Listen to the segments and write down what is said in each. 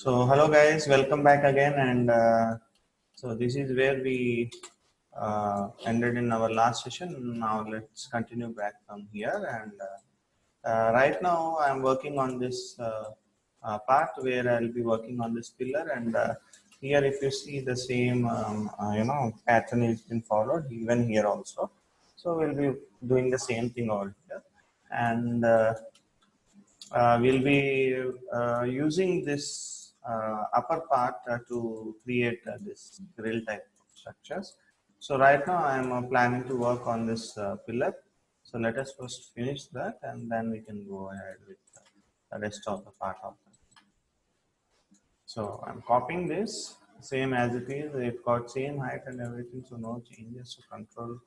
So hello guys, welcome back again, and so this is where we ended in our last session. Now let's continue back from here, and right now I'm working on this part where I'll be working on this pillar, and here if you see the same pattern is been followed even here also. So we'll be doing the same thing over here, and we'll be using this upper part to create this grill type of structures. So right now I am planning to work on this pillar. So let us first finish that, and then we can go ahead with the rest of the part of that. So I'm copying this same as it is. It got same height and everything, so no changes. So Control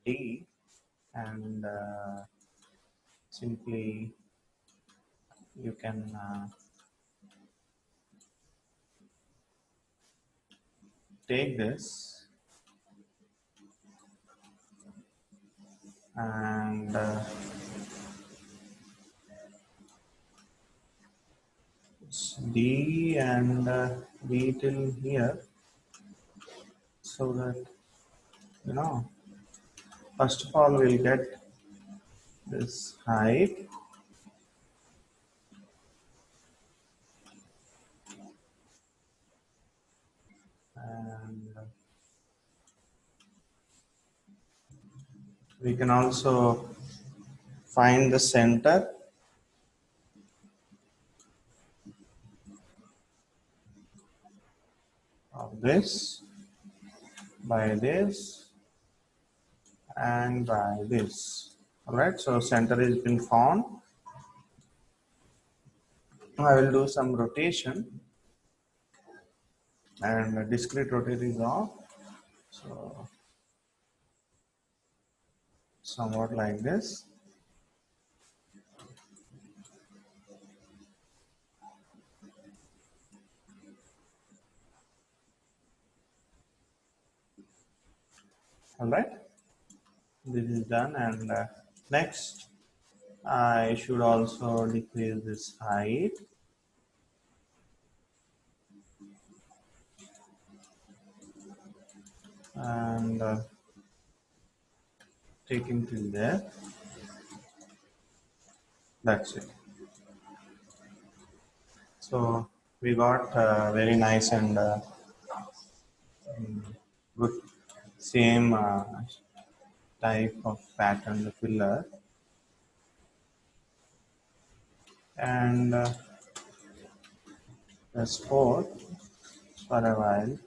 D, and simply you can take this and D and B till here, so that first of all we'll get this height, and we can also find the center of this by this and by this. All right, so center has been found. I will do some rotation, and discrete rotator is off, so somewhat like this. All right, this is done, and next I should also decrease this height, and take him till there. That's it. So we got very nice and good same type of pattern, the pillar, and the sport for a while.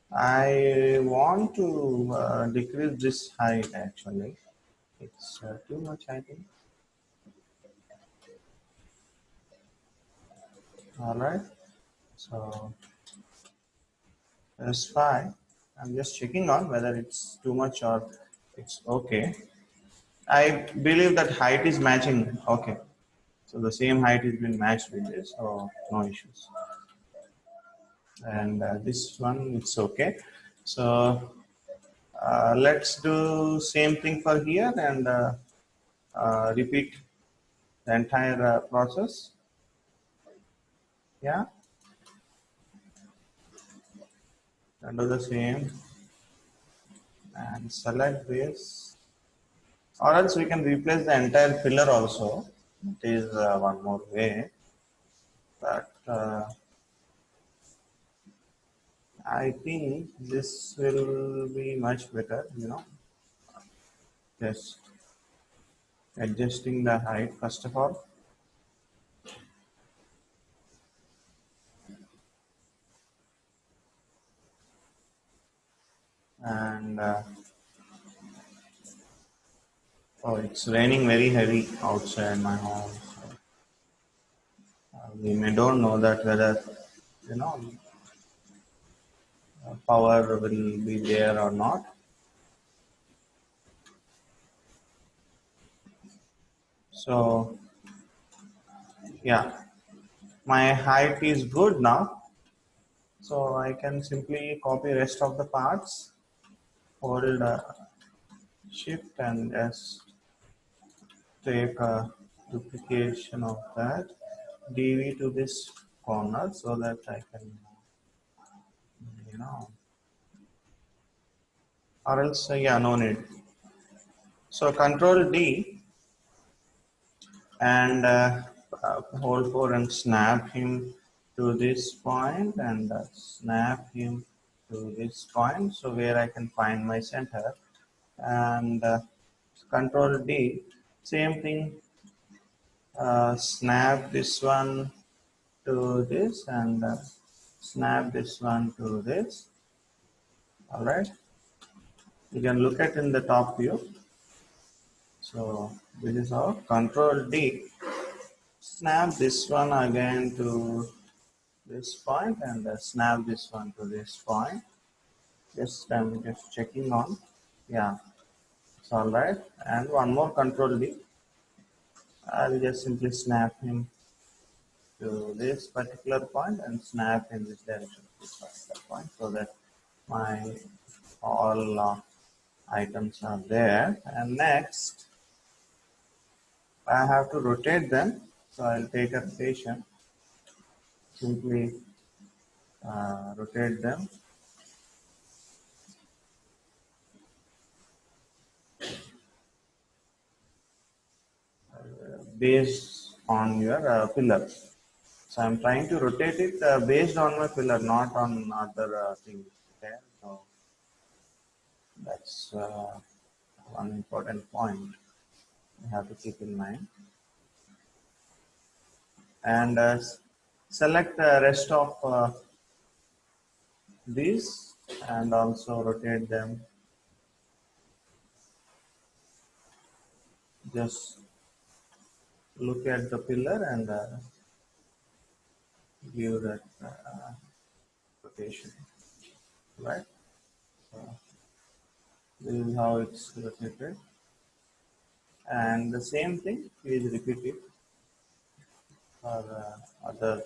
I want to decrease this height actually. It's too much, I think. All right, so that's fine. I'm just checking on whether it's too much or it's okay. I believe that height is matching. Okay, so the same height has been matched with this, so no issues. And this one, it's okay. So let's do same thing for here, and repeat the entire process. Yeah, and do the same, and select this, or else we can replace the entire pillar also. It is one more way, but I think this will be much better, just adjusting the height first of all. And oh, it's raining very heavy outside my home. So, we may don't know that whether you know power will be there or not. So yeah, my height is good now. So I can simply copy rest of the parts, hold shift, and just take a duplication of that, DV to this corner so that I can, you know, or else, yeah, no need. So Control D and hold for and snap him to this point and snap him to this point. So where I can find my center and Control D, same thing, snap this one to this and snap this one to this. All right. You can look at in the top view. So this is how Control D. Snap this one again to this point and snap this one to this point. Just I'm just checking on. Yeah, it's all right. And one more Control D. I'll just simply snap him to this particular point and snap in this direction to this particular point so that my all items are there. And next I have to rotate them. So I'll take a rotation, simply rotate them based on your pillar. So I'm trying to rotate it based on my pillar, not on other things there. So that's one important point you have to keep in mind. And select the rest of these and also rotate them. Just look at the pillar and give that rotation, right? So this is how it's rotated. And the same thing is repeated for other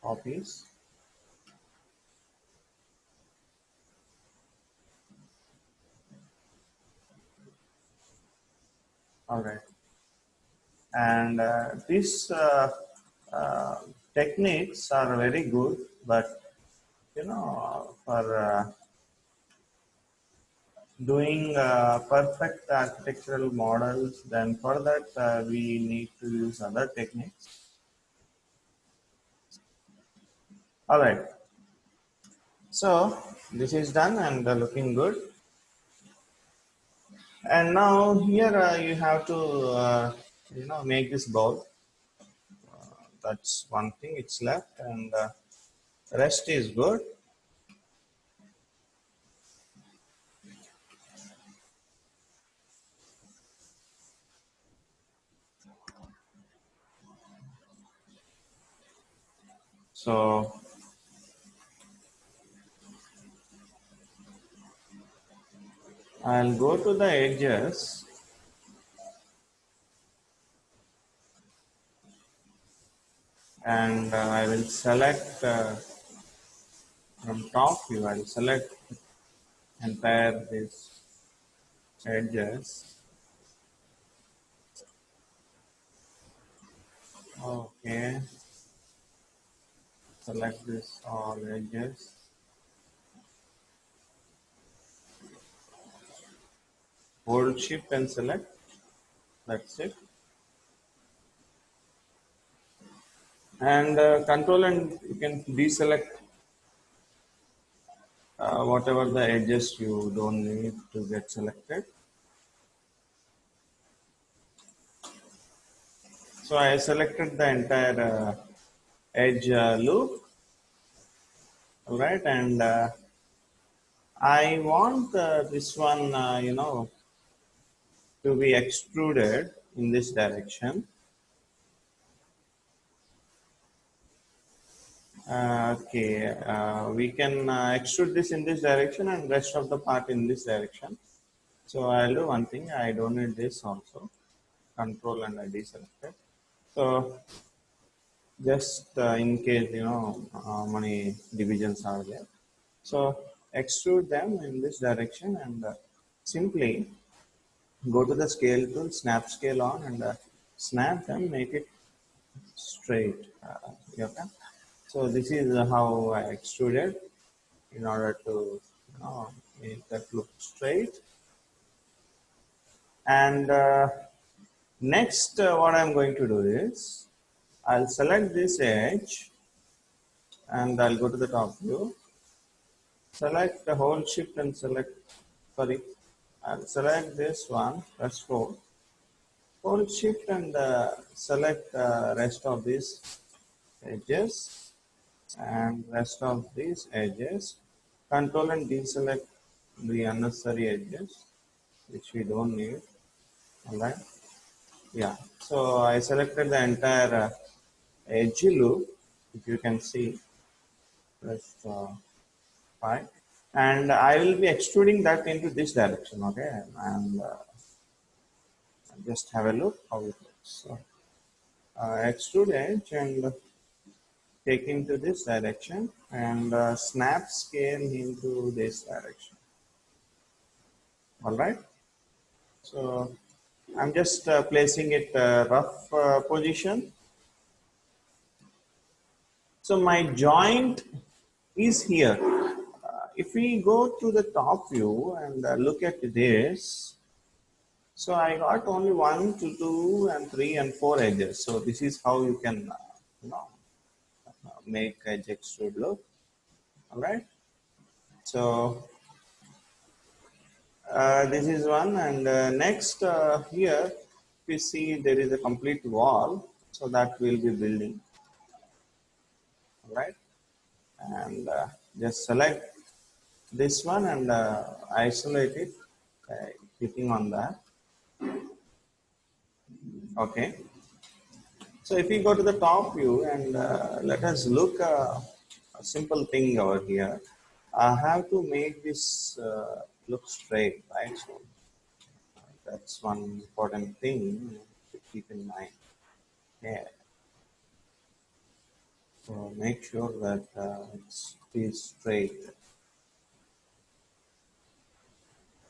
copies. All right. And these uh, techniques are very good, but you know, for doing perfect architectural models, then for that we need to use other techniques. All right. So this is done and looking good. And now here you have to make this bowl. That's one thing. It's left, and rest is good. So I'll go to the edges and I will select from top view. I'll select entire this edges. Okay. Select this all edges. Hold shift and select. That's it. And control and you can deselect whatever the edges you don't need to get selected. So I selected the entire edge loop, all right, and I want this one, to be extruded in this direction. Okay, we can extrude this in this direction and rest of the part in this direction. So I'll do one thing. I don't need this also. Control and I deselect it. So just in case how many divisions are there. So extrude them in this direction and simply go to the scale tool, snap scale on, and snap them, make it straight. Okay. So this is how I extruded in order to make that look straight. And next, what I'm going to do is I'll select this edge and I'll go to the top view, select the whole shift and select, sorry, I'll select this one, press 4, hold shift and select rest of these edges and rest of these edges. Control and deselect the unnecessary edges which we don't need. Alright. Yeah. So I selected the entire edge loop. If you can see, press 5, and I will be extruding that into this direction. Okay, and just have a look how it looks. So, extrude edge and take into this direction and snap scale into this direction. All right. So I'm just placing it rough position. So my joint is here. If we go to the top view and look at this, so I got only 1, 2, 2, and 3 and 4 edges. So this is how you can make edge extrude look. All right. So this is one, and next here we see there is a complete wall, so that we'll be building. All right, and just select this one and isolate it, clicking on that. Okay. So if we go to the top view and let us look a simple thing over here. I have to make this look straight, right? So that's one important thing to keep in mind. Yeah. So make sure that it is straight.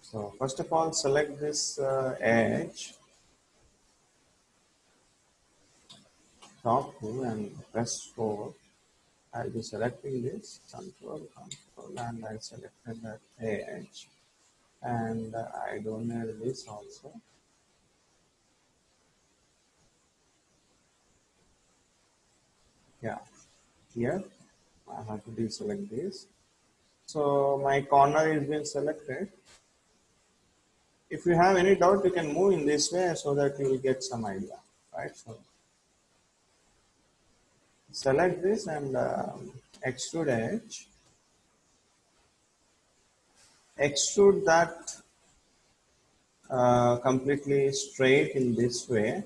So first of all, select this edge, top view, and press 4. I'll be selecting this, control, and I selected that edge. And I don't need this also. Yeah, here I have to deselect this. So my corner is been selected. If you have any doubt, you can move in this way so that you will get some idea, right? So select this and extrude edge. Extrude that completely straight in this way,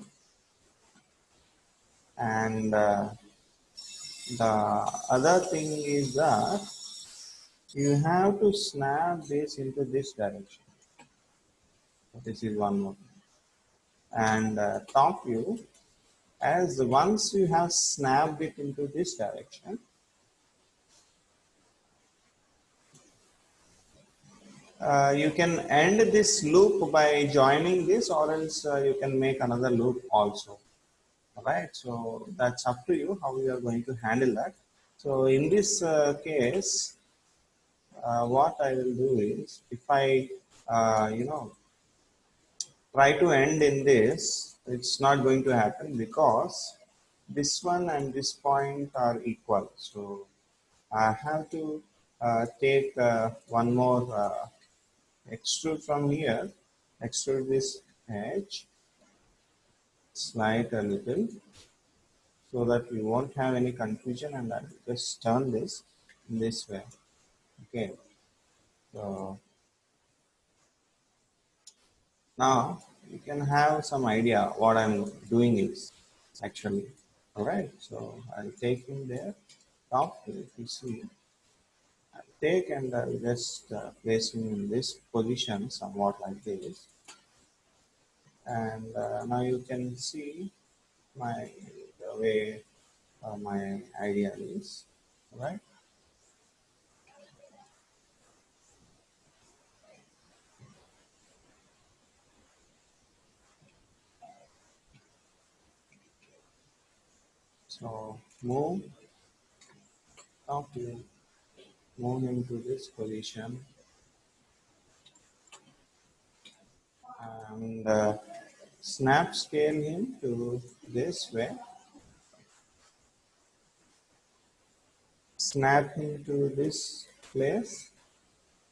and the other thing is that you have to snap this into this direction. This is one more thing. And top view, as once you have snapped it into this direction, you can end this loop by joining this, or else you can make another loop also. Right, so that's up to you how you are going to handle that. So in this case, what I will do is, if I try to end in this, it's not going to happen because this one and this point are equal. So I have to take one more extrude from here, extrude this edge, slide a little so that we won't have any confusion, and I will just turn this in this way. Okay, so now you can have some idea what I'm doing is actually. All right, so I'll take him there, top, if you see, I'll take and I'll just place him in this position somewhat like this. And now you can see the way my idea is, right? So move top view, move him to this position, and snap scale him to this way, snap him to this place.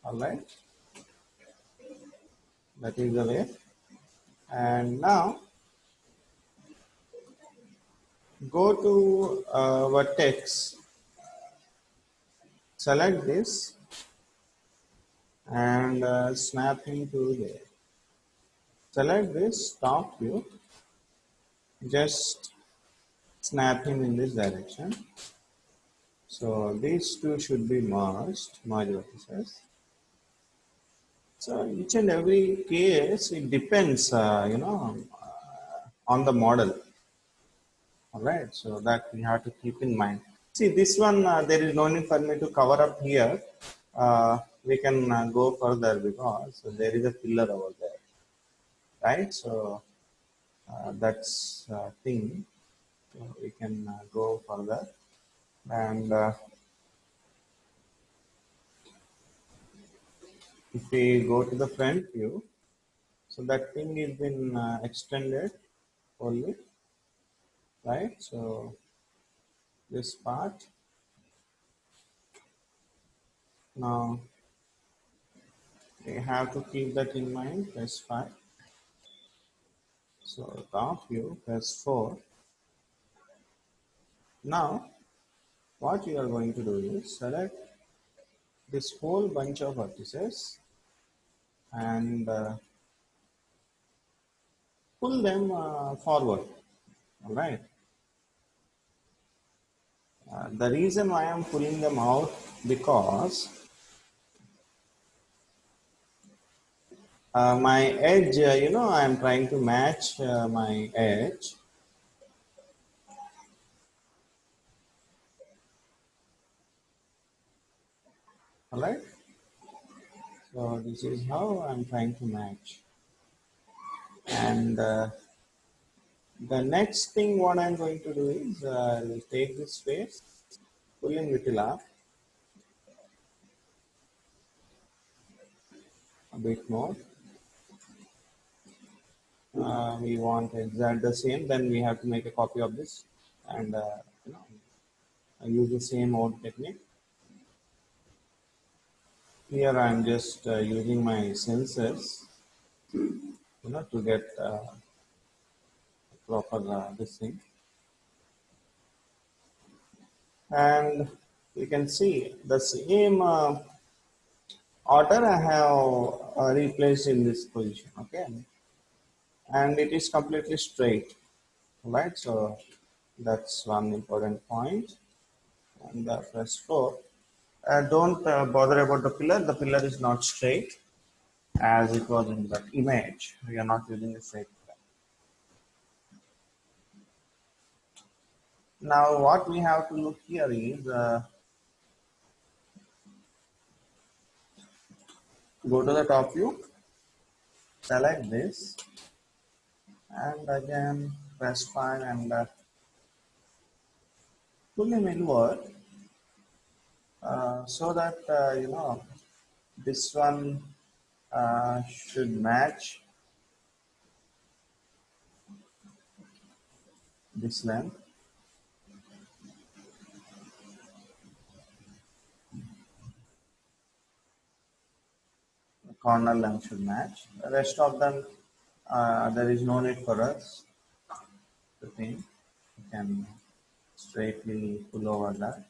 All right, that is the way. And now go to vertex, select this, and snap him to there. Select this top view, just snap him in this direction. So these two should be merged, merge vertices. So each and every case, it depends, on the model. All right, so that we have to keep in mind. See, this one, there is no need for me to cover up here. We can go further because there is a pillar over there, right? So that's thing. So we can go further, and if we go to the front view, so that thing is been extended only, right? So this part now we have to keep that in mind. Press 5. So top view, press 4. Now what you are going to do is select this whole bunch of vertices and pull them forward. All right. The reason why I'm pulling them out, because my edge, I'm trying to match my edge. All right. So this is how I'm trying to match. And the next thing what I'm going to do is I'll take this face, pull in little up, a bit more. We want exact the same, then we have to make a copy of this and use the same old technique. Here I'm just using my sensors, to get proper this thing. And you can see the same order I have replaced in this position, okay, and it is completely straight, right? So that's one important point. And press 4. Don't bother about the pillar. The pillar is not straight as it was in that image. We are not using a straight pillar. Now what we have to look here is go to the top view, select this, and again press 5 and pull him inward so that this one should match this length. The corner length should match. The rest of them, there is no need for us to think. We can straightly pull over that,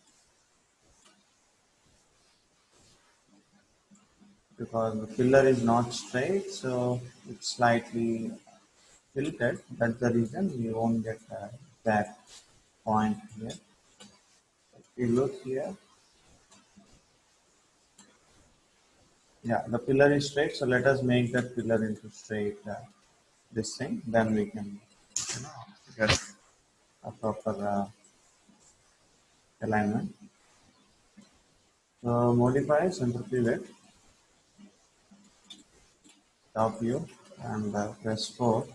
because the pillar is not straight, so it's slightly tilted. That's the reason we won't get that point here. If you look here, yeah, the pillar is straight, so let us make that pillar into straight this thing, then we can get a proper alignment. So modify center pivot, top view, and press 4.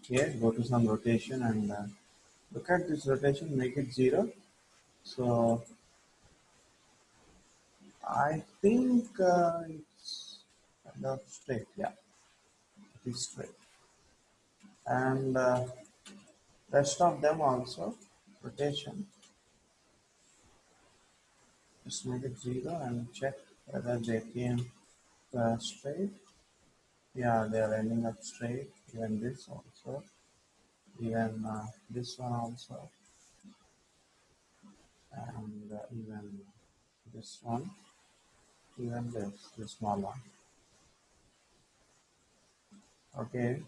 Here, go to some rotation and look at this rotation, make it 0. So I think it's kind of straight. Yeah, it is straight. And rest of them also rotation. Just make it 0 and check whether they came straight. Yeah, they are ending up straight. Even this also. Even this one also. And even this one. Even this small one. Okay.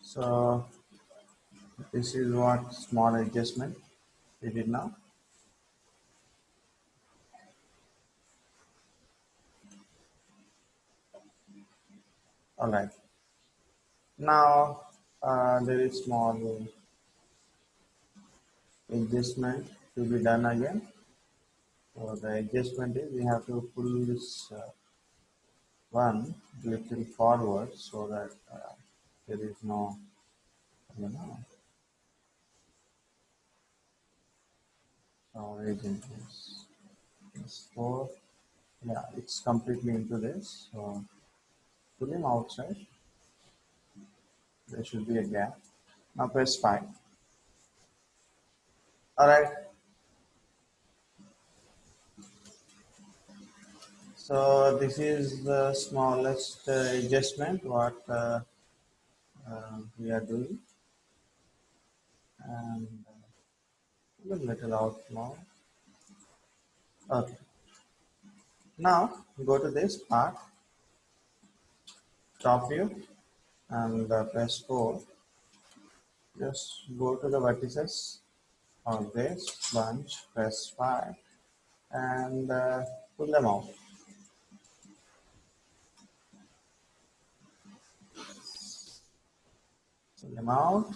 So this is what small adjustment we did now. All right. Now there is small adjustment to be done again. So the adjustment is we have to pull this one little forward so that there is no, you know, storage in this 4. Yeah, it's completely into this. So pull him outside. There should be a gap. Now press 5. All right. So this is the smallest adjustment what we are doing, and a little out more. Okay. Now go to this part, top view, and press 4. Just go to the vertices of this bunch, press 5, and pull them out. Pull them out.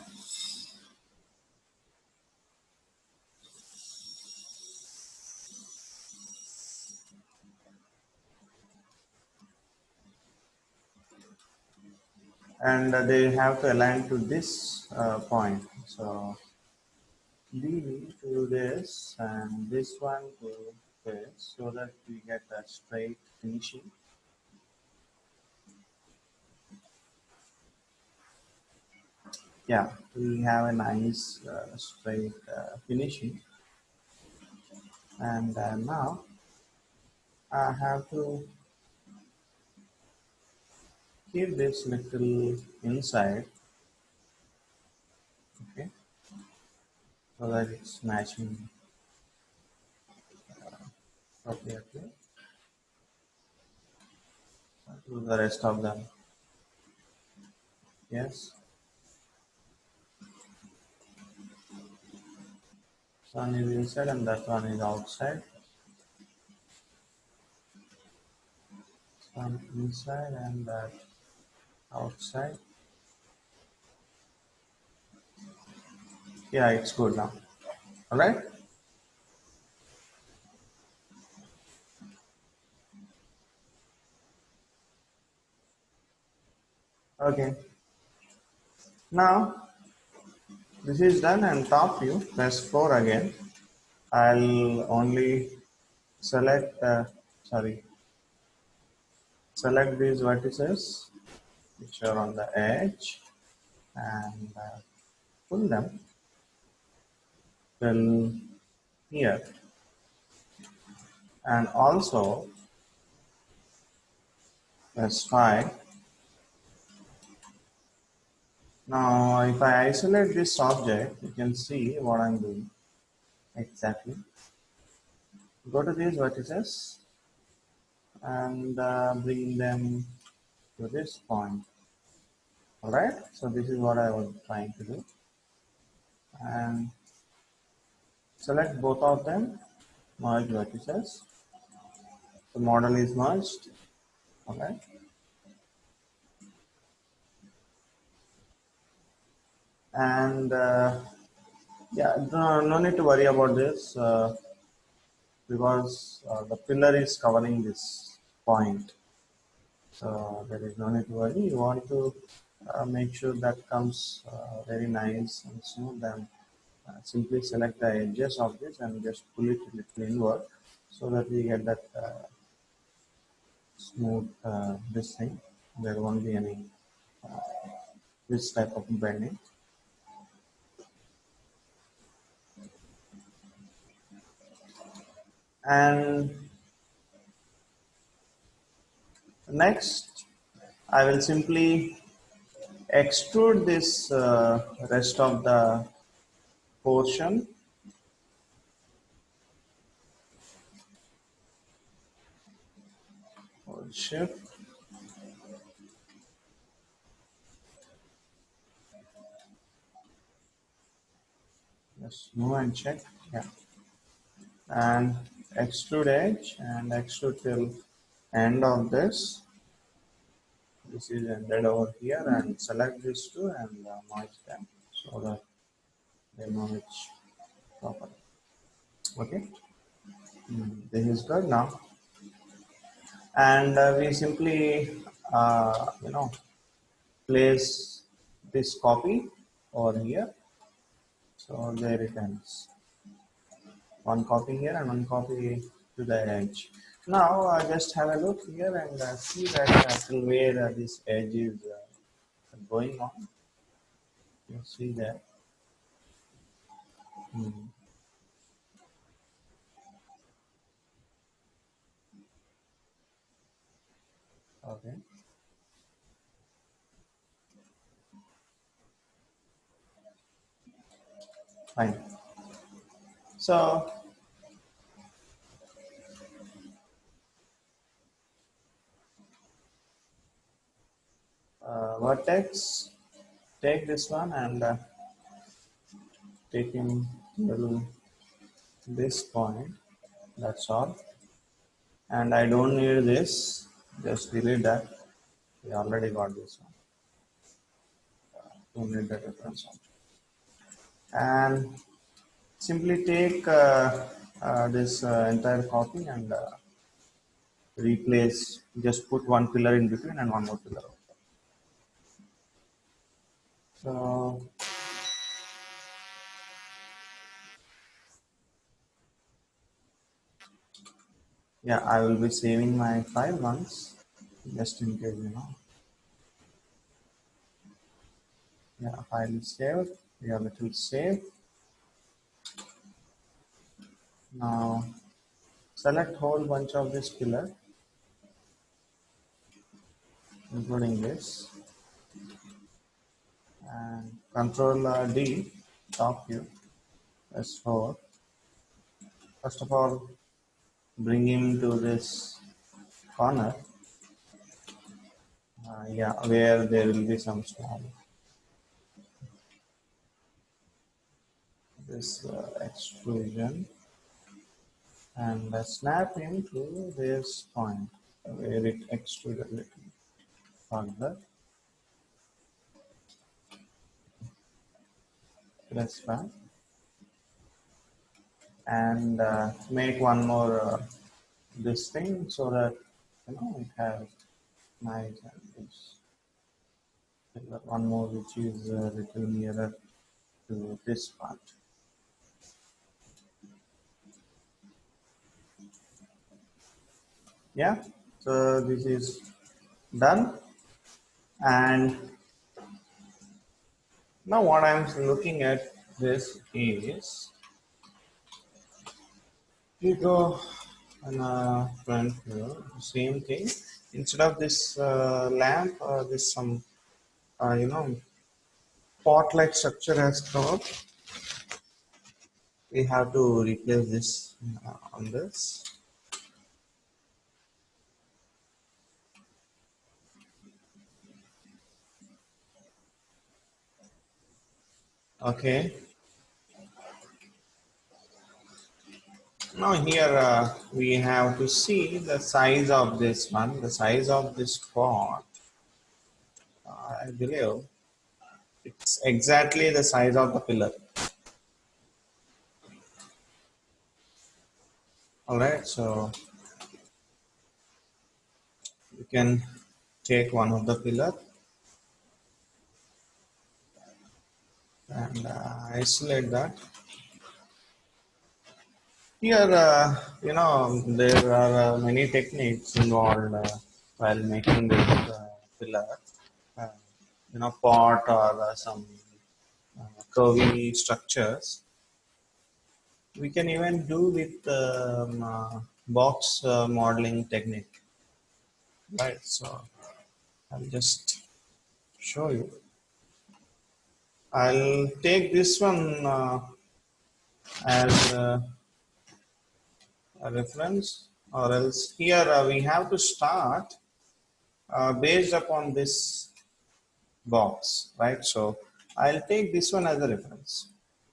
And they have to align to this point. So lead to this and this one to this so that we get a straight finishing. Yeah, we have a nice straight finishing. And now I have to keep this little inside, okay, so that it's matching appropriately to the rest of them. Yes, this one is inside and that one is outside. This one inside and that outside. Yeah, it's good now. All right. Okay. Now this is done and top view. Press 4 again. I'll only select. Sorry. Select these vertices which are on the edge and pull them till here, and also press 5. Now if I isolate this object, you can see what I'm doing exactly. Go to these vertices and bring them to this point. Alright, so this is what I was trying to do, and select both of them, merge vertices. The model is merged. Alright, and yeah, no need to worry about this because the pillar is covering this point, so there is no need to worry. You want to make sure that comes very nice and smooth, and simply select the edges of this and just pull it a little inward so that we get that smooth this thing. There won't be any this type of bending. And next I will simply extrude this rest of the portion. Hold shift, just move and check, yeah, and extrude edge and extrude till end of this. This is ended over here, and select these two and merge them so that they merge properly. Okay. This is good now, and we simply place this copy over here. So there it ends. One copy here and one copy to the edge. Now just have a look here and see that till where this edge is going on. You see that. Hmm. Okay, fine. So vertex, take this one and take him till this point. That's all. And I don't need this. Just delete that. We already got this one. Don't need the reference one. And simply take this entire copy and replace. Just put one pillar in between and one more pillar. So yeah, I will be saving my file once, just in case, you know. Yeah, file is saved. We have it will save. Now select whole bunch of this pillar, including this, and Control D, top view, S4. First of all, bring him to this corner. Yeah, where there will be some small this extrusion, and snap him to this point where it extruded a little further. Press back and make one more this thing so that you know it has nice and this. One more which is a little nearer to this part. Yeah, so this is done, and now what I'm looking at this is you go on a front view, same thing. Instead of this lamp, this some pot-like structure has come up. We have to replace this on this. Okay. Now here we have to see the size of this one, the size of this pot. I believe it's exactly the size of the pillar. All right, so you can take one of the pillar and isolate that. Here, there are many techniques involved while making this pillar. Uh, pot or some curvy structures. We can even do with box modeling technique, right? So I'll just show you. I'll take this one as a reference, or else here we have to start based upon this box, right? So I'll take this one as a reference.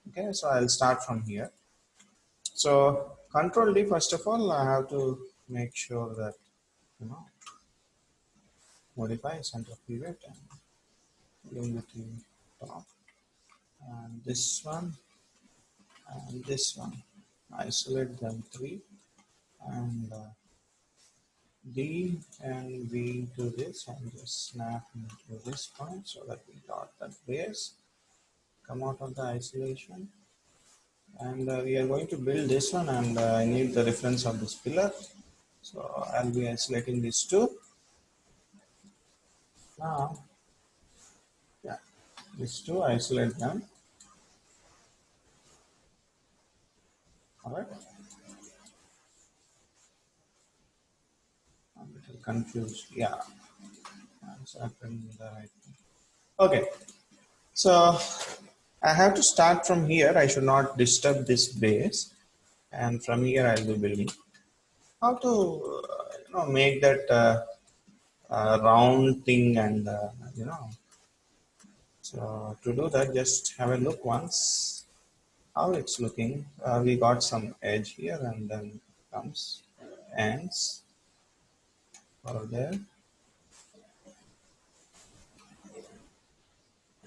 Okay, so I'll start from here. So Control D, first of all, I have to make sure that, modify center pivot and unity top, and this one and this one. Isolate them three, and D and V to this, and just snap into this point so that we got that base. Come out of the isolation, and we are going to build this one, and I need the reference of this pillar. So I'll be isolating these two. Now, yeah, these two, isolate them. All right. I'm a little confused. Yeah, it's happened the right thing. Okay, so I have to start from here. I should not disturb this base, and from here I'll be building. How to make that round thing, and so to do that, just have a look once how it's looking. We got some edge here, and then comes ends over there,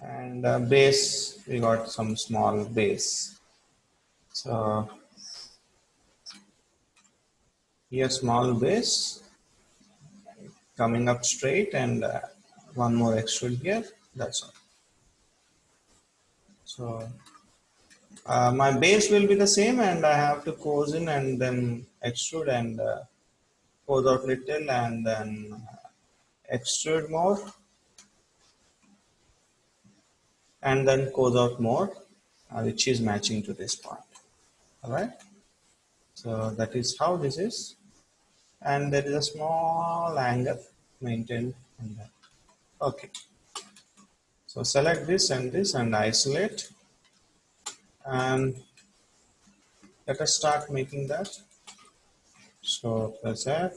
and base, we got some small base. So here small base coming up straight, and one more extrude here. That's all. So my base will be the same, and I have to close in and then extrude, and close out little, and then extrude more, and then close out more, which is matching to this point. All right. So that is how this is, and there is a small angle maintained in that. Okay. So select this and isolate, and let us start making that. So press F.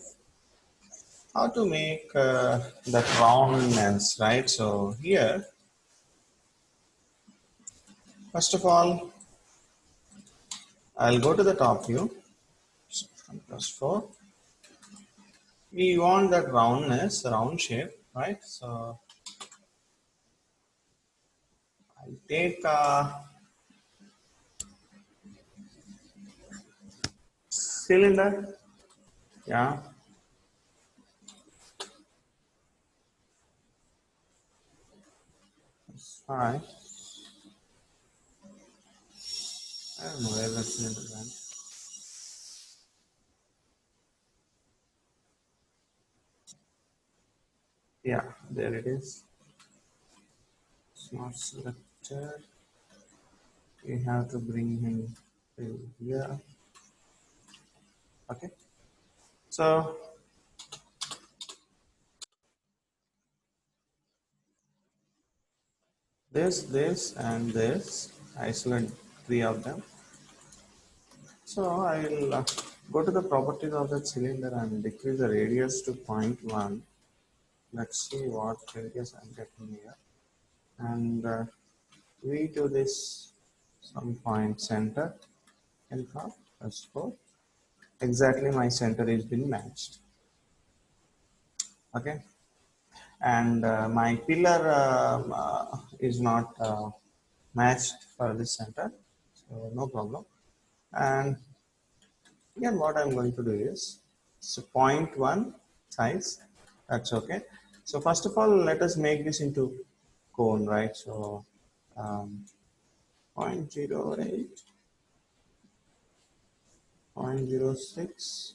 How to make that roundness, right? So here, first of all, I'll go to the top view. So +4. We want that roundness, round shape, right? So I'll take cylinder. Yeah. That's fine. I don't know where that cylinder went. Yeah, there it is. Smart selected. We have to bring him to here. Okay. So this, and this. Isolate three of them. So I will go to the properties of that cylinder and decrease the radius to 0.1. Let's see what radius I'm getting here. And we do this some point center in front. That's 4. Exactly, my center is been matched. Okay. And my pillar is not matched for this center, so no problem. And again, what I'm going to do is, so 0.1 size, that's okay. So first of all, let us make this into cone, right? So 0.08, 0.06.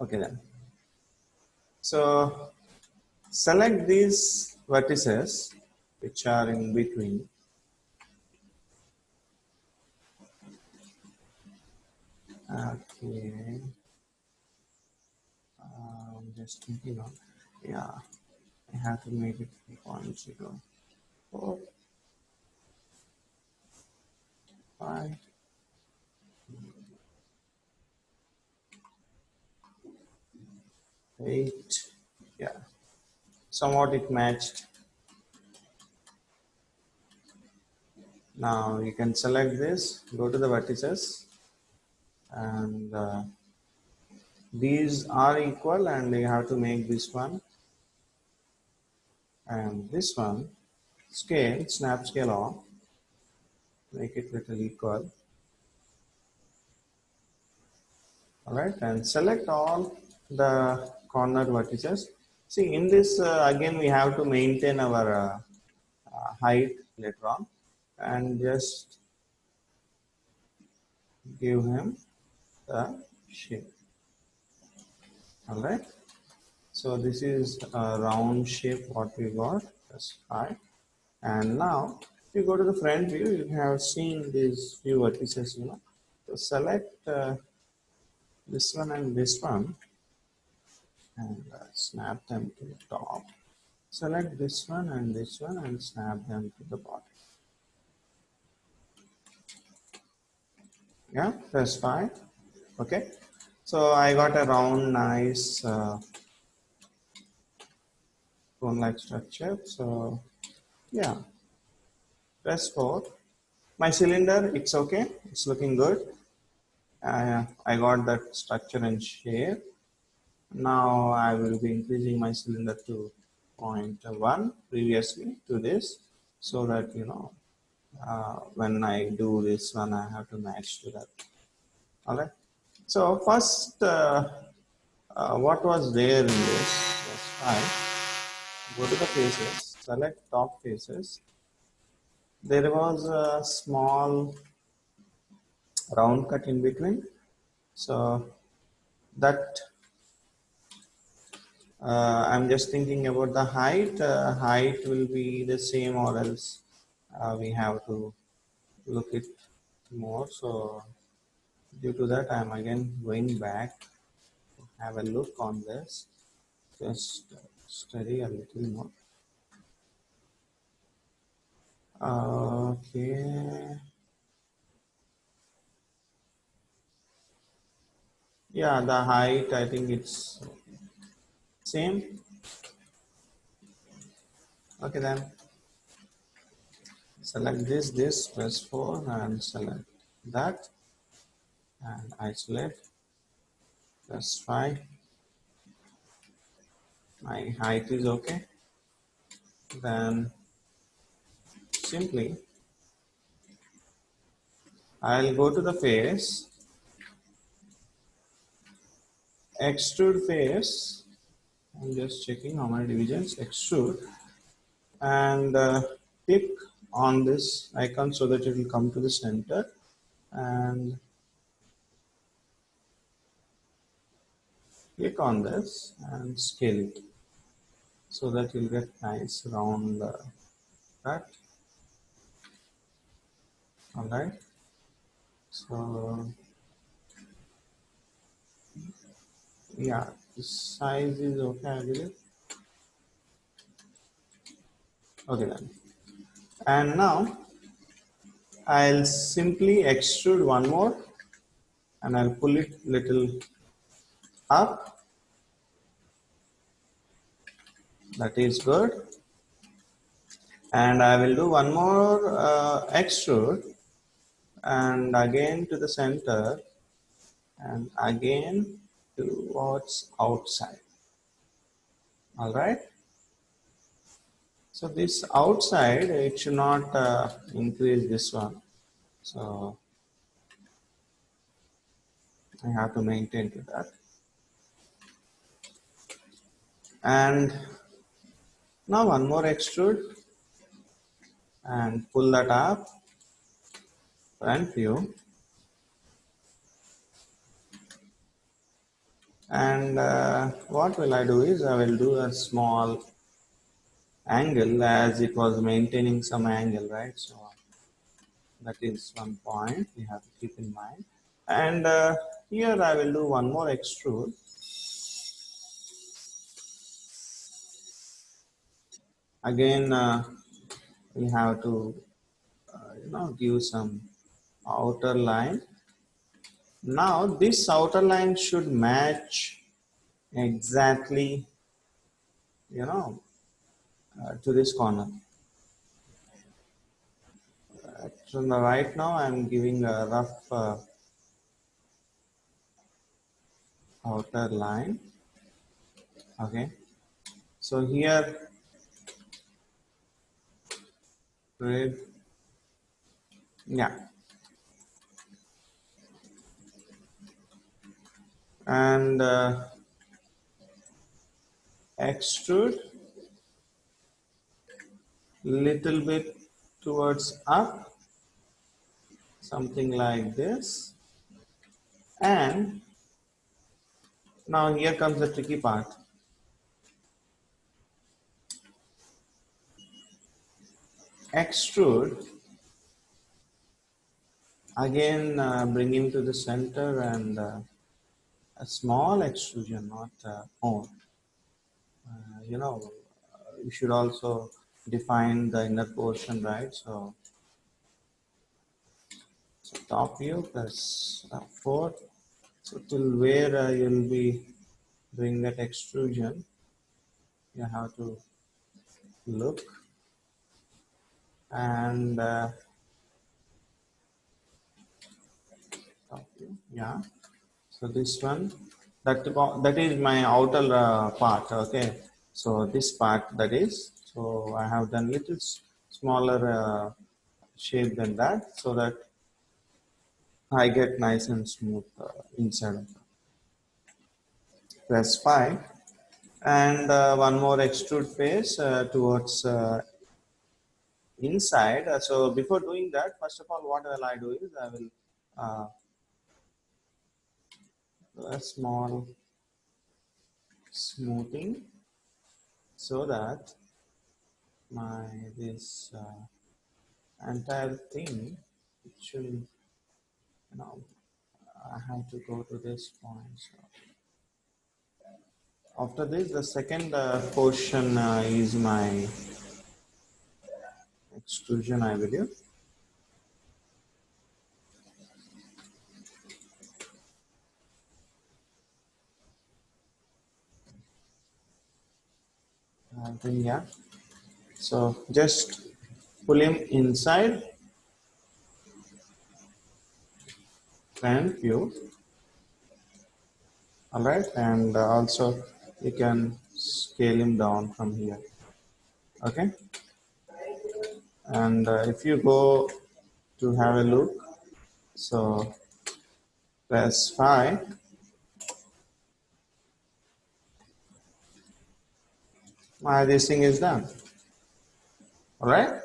Okay then. So select these vertices which are in between. Okay. Just thinking of, yeah, I have to make it 0.04, 5, 8. Yeah, somewhat it matched. Now you can select this, go to the vertices, and these are equal, and you have to make this one and this one scale, snap scale off, make it little equal. All right, and select all the corner vertices. See, in this again we have to maintain our height later on, and just give him the shape. All right, so this is a round shape what we got. That's fine. And now if you go to the front view, you have seen these few vertices, so select this one and this one, and snap them to the top. Select this one and snap them to the bottom. Yeah, that's fine. Okay, so I got a round nice cone like structure. So yeah, press 4. My cylinder, it's okay, it's looking good. I got that structure and shape. Now I will be increasing my cylinder to 0.1 previously to this, so that when I do this one I have to match to that. All right, so first what was there in this was fine. Go to the faces, select top faces. There was a small round cut in between, so that I'm just thinking about the height. Height will be the same, or else we have to look it more. So due to that, I'm again going back to have a look on this. Just study a little more. Okay. Yeah, the height, I think it's same. Okay then. Select this, press 4 and select that and isolate. Press 5. My height is okay. Then simply I'll go to the face, extrude face. I'm just checking how many divisions, extrude, and click on this icon so that it will come to the center, and click on this and scale it so that you'll get nice round cut. All right, so yeah, the size is okay, I believe. Okay then, and now I'll simply extrude one more, and I'll pull it little up. That is good. And I will do one more extrude, and again to the center, and again towards outside. All right. So this outside, it should not increase this one. So I have to maintain to that. And now one more extrude and pull that up, front view. And what will I do is I will do a small angle as it was maintaining some angle, right? So that is one point we have to keep in mind. And here I will do one more extrude. Again, we have to give some outer line. Now this outer line should match exactly, to this corner. So now right now I'm giving a rough outer line. Okay, so here with, yeah, and extrude little bit towards up, something like this. And now here comes the tricky part. Extrude, again bring him to the center, and a small extrusion, not more. You should also define the inner portion, right? So top view plus 4. So till where you'll be doing that extrusion, you have to look. And top view, yeah. So this one, that is my outer part. Okay. So this part, that is. So I have done little smaller shape than that, so that I get nice and smooth inside of it. Press 5, and one more extrude face towards inside. So before doing that, first of all, what will I do is I will do a small smoothing, so that my this entire thing, it should, I have to go to this point. So after this, the second portion is my extrusion, I believe. I think, yeah. So just pull him inside, front view. All right, and also you can scale him down from here. Okay, and if you go to have a look, so press 5. This thing is done. All right.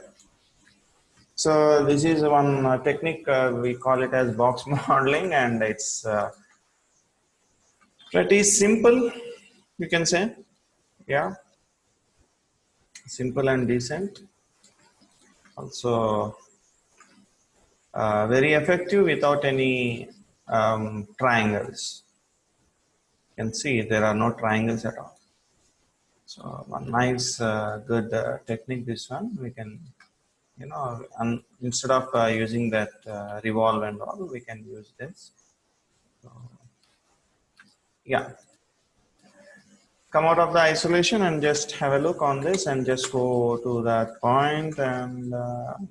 So this is one technique, we call it as box modeling, and it's pretty simple, you can say. Yeah, simple and decent. Also very effective without any triangles. You can see there are no triangles at all. So one nice good technique, this one. We can, instead of using that revolve and all, we can use this. So, yeah, come out of the isolation and just have a look on this, and just go to that point, and have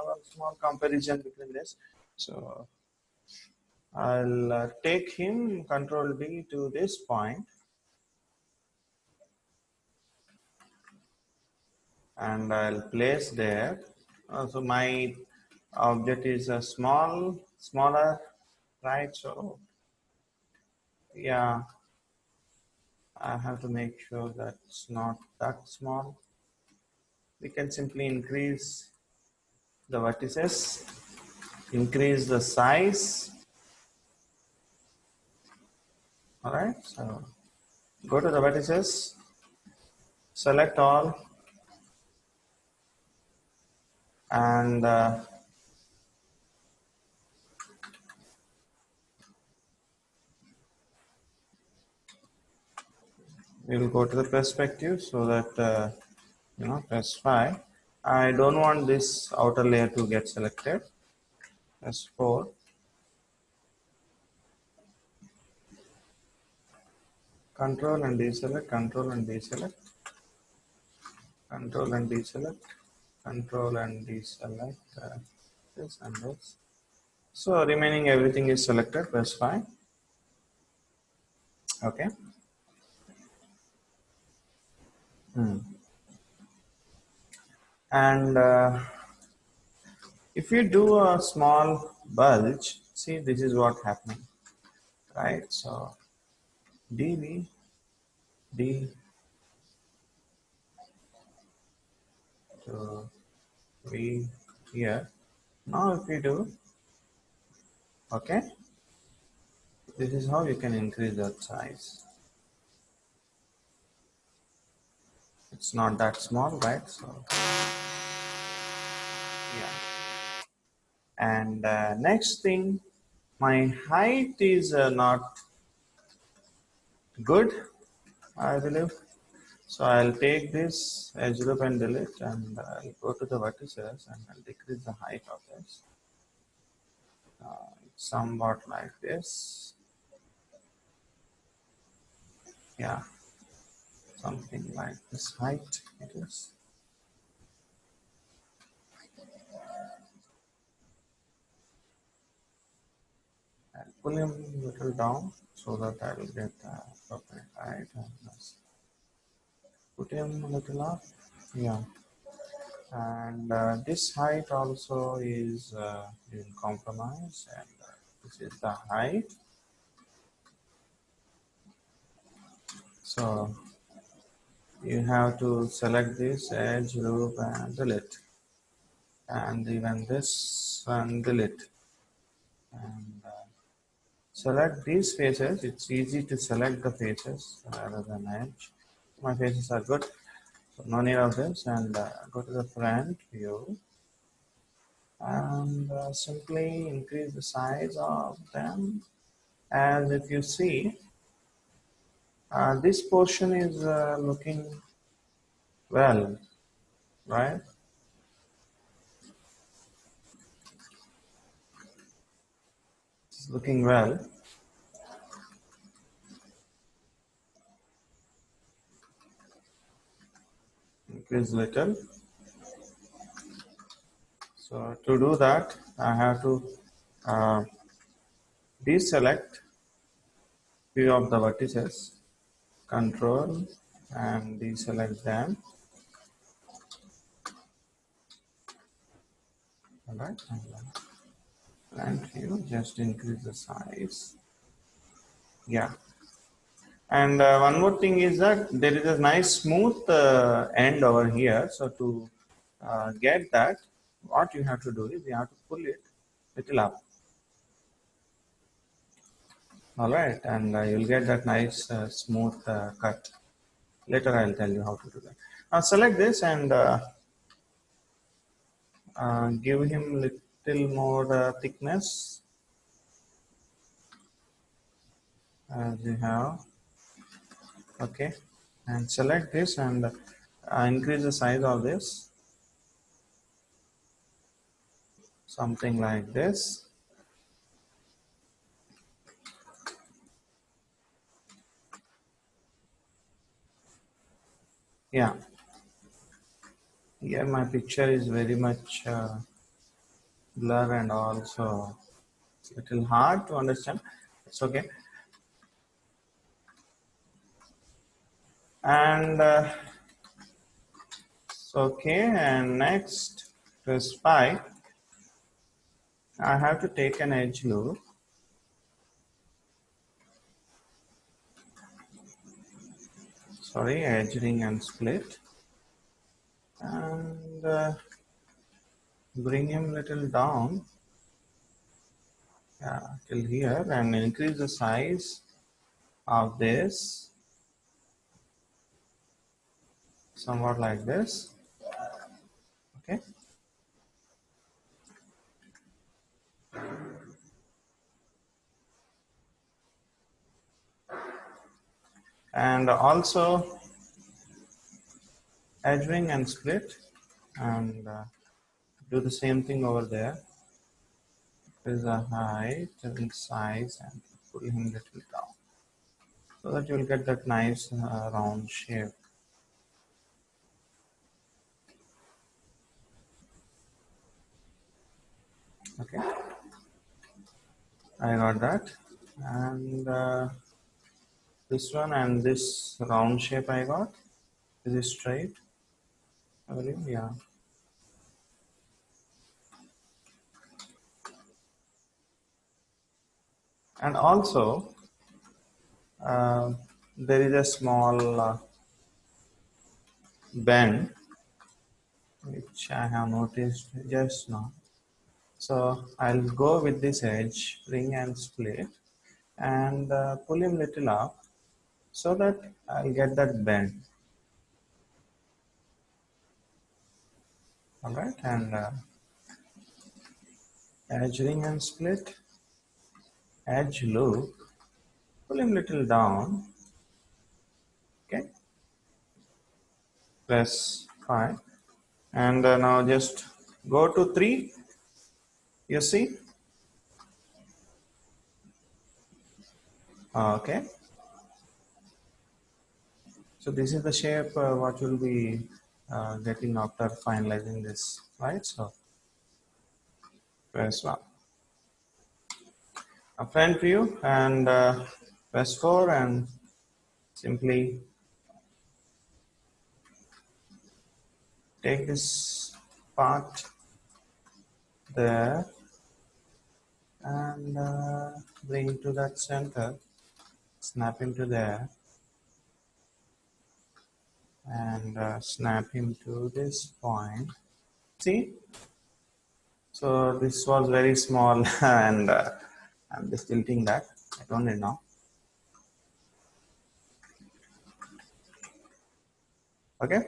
a small comparison between this. So I'll take him Control D to this point, and I'll place there. So my object is a smaller, right? So yeah, I have to make sure that it's not that small. We can simply increase the vertices, increase the size. All right, so go to the vertices, select all, and we will go to the perspective so that press 5. I don't want this outer layer to get selected. Press 4. Control and deselect, control and deselect, control and deselect, control and deselect this and this. So remaining everything is selected. Press 5. Okay. And if you do a small bulge, see this is what happening, right? So dv d to v here. Now if we do, okay, this is how you can increase that size. It's not that small, right? So yeah. And next thing, my height is not good, I believe. So I'll take this edge loop and delete, and I'll go to the vertices and I'll decrease the height of this. Somewhat like this. Yeah, something like this height it is. I'll pull him a little down so that I will get the appropriate height, and put him a little up. Yeah, and this height also is in compromise, and this is the height. So you have to select this edge loop and delete, and even this and delete, and select these faces. It's easy to select the faces rather than edge. My faces are good, so no need of this. And go to the front view and simply increase the size of them. As if you see, this portion is looking well, right? It's looking well. Increase little. So to do that, I have to uh, deselect few of the vertices, control and deselect them. Alright, and view, just increase the size. Yeah. And one more thing is that there is a nice smooth end over here. So to get that, what you have to do is you have to pull it little up. All right, and you'll get that nice smooth cut. Later I'll tell you how to do that. Now select this and give him little more thickness as you have. Okay, and select this and increase the size of this, something like this. Yeah, here my picture is very much blur and also it's a little hard to understand. It's okay. And it's okay. And next, press 5. I have to take an edge loop. edge ring and split, and bring him little down, till here, and increase the size of this somewhat like this. Okay. And also edge ring and split, and do the same thing over there. Increase the height and size and pull him little down, so that you will get that nice round shape. Okay, I got that. And this one and this round shape I got. Is it straight? I believe, yeah. And also there is a small bend which I have noticed just now. So I'll go with this edge, ring and split, and pull him little up so that I'll get that bend. Alright, and edge ring and split, edge loop, pull him little down. Okay, press 5, and now just go to 3. You see? Okay. So this is the shape what you'll be getting after finalizing this, right? So press 1. A front view, and press 4, and simply take this part there and bring to that center, snap into there, and snap him to this point. See? So this was very small and I'm just tilting that. I don't need now. Okay.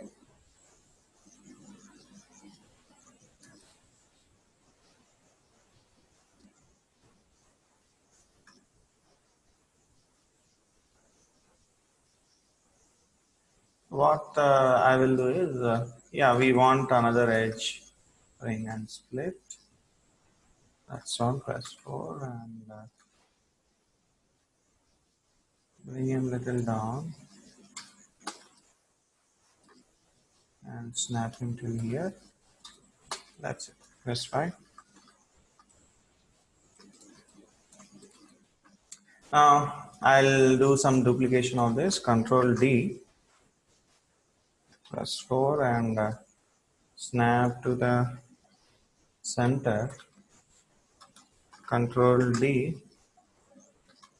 What I will do is, yeah, we want another edge, ring and split. That's on, press 4, and bring him little down and snap him to here. That's it. Press 5. Now I'll do some duplication of this. Control D, press 4, and snap to the center. Control D,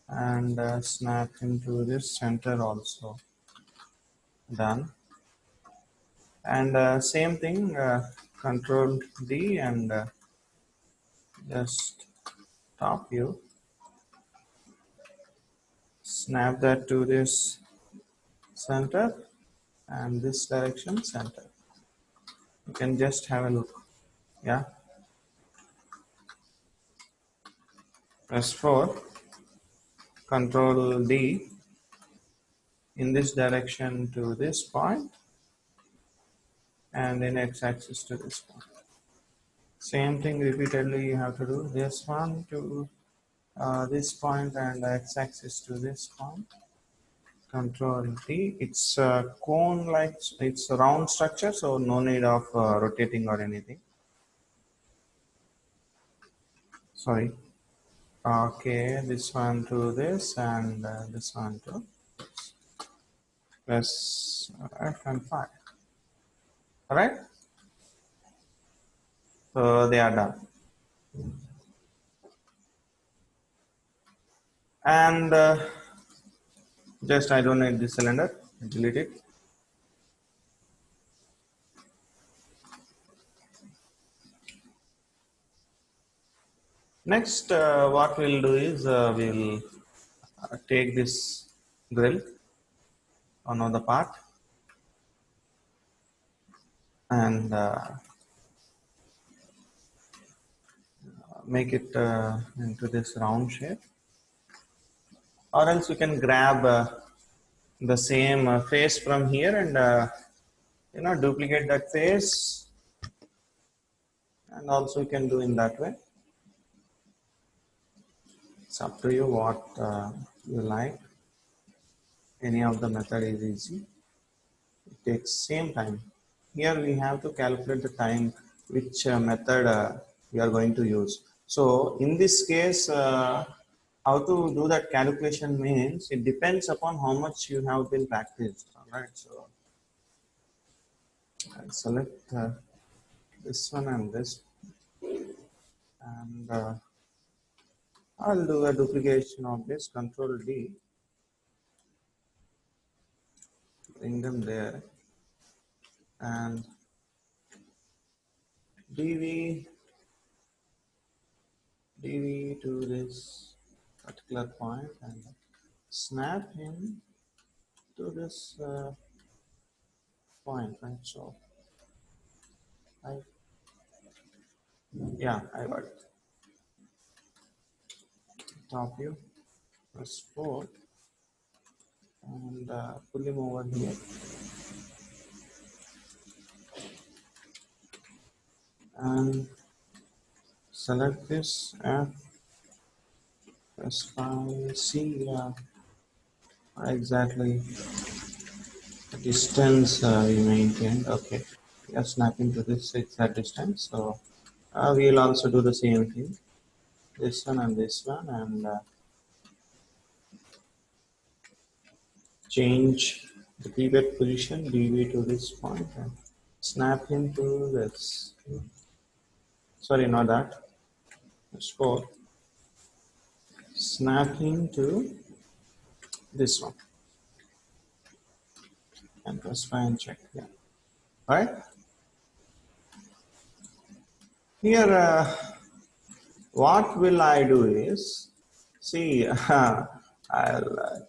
and snap into this center also. Done. And same thing, Control D, and just top view, snap that to this center, and this direction center. You can just have a look. Yeah, press 4, Control D, in this direction to this point, and in x-axis to this point. Same thing repeatedly you have to do. This one to this point, and x-axis to this point. Control T. It's a cone like, it's a round structure, so no need of rotating or anything. Sorry. Okay, this one to this, and this one to this. Press F and 5. Alright? So they are done. And just I don't need this cylinder. delete it. Next, what we'll do is we'll take this grill, another part, and make it into this round shape, or else we can grab the same face from here and duplicate that face, and also you can do in that way. It's up to you what you like. Any of the method is easy. It takes same time. Here we have to calculate the time which method we are going to use. So in this case, how to do that calculation means it depends upon how much you have been practiced. All right. So I'll select this one and this, and I'll do a duplication of this. Control D, bring them there, and DV to this particular point and snap him to this point, right? So I, yeah, I got it. Top view, press 4, and pull him over here, and select this F, press 5, see exactly the distance we maintained. Okay, we are snapping to this exact distance. So we'll also do the same thing, this one and this one, and change the pivot position DV to this point and snap him to this. Sorry, not that. Let's go. Snap him to this one and press fine check. Yeah. Right. Here, what will I do is see. I'll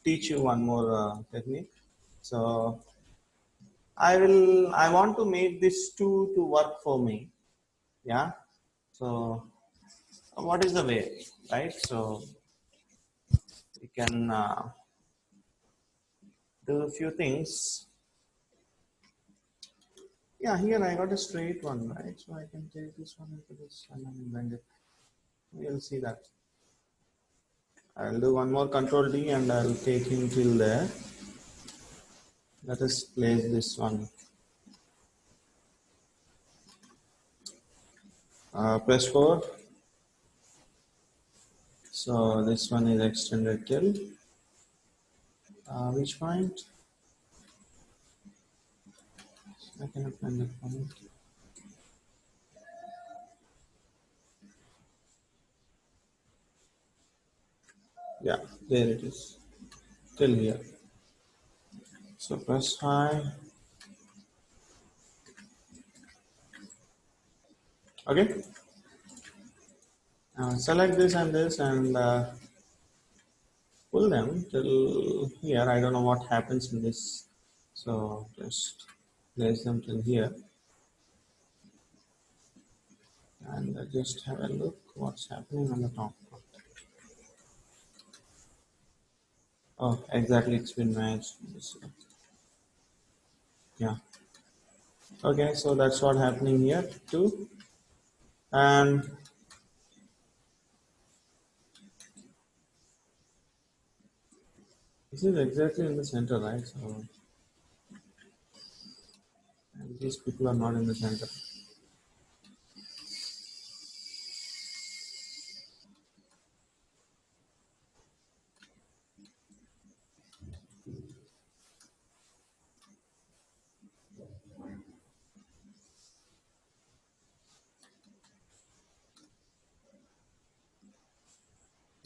teach you one more technique. So I want to make this two to work for me. Yeah. So what is the way, right? So we can do a few things. Yeah, here I got a straight one, right? So I can take this one into this and then bend it. We'll see that. I'll do one more control D and I'll take him till there. Let us place this one. Press 4. So this one is extended till which point? I cannot find the point. Yeah, there it is. Till here. So press high. Okay. Select this and this and pull them till here. I don't know what happens in this. So just place them till here. And just have a look what's happening on the top. Oh, exactly, it's been matched. Yeah. Okay, so that's what happening here too. And this is exactly in the center, right? So and these people are not in the center.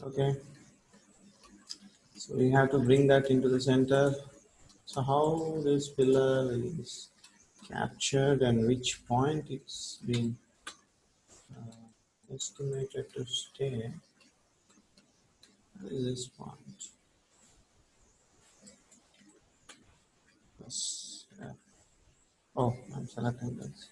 Okay. So we have to bring that into the center. So how this pillar is captured and which point it's been estimated to stay. What is this point? Yes. Oh, I'm selecting this.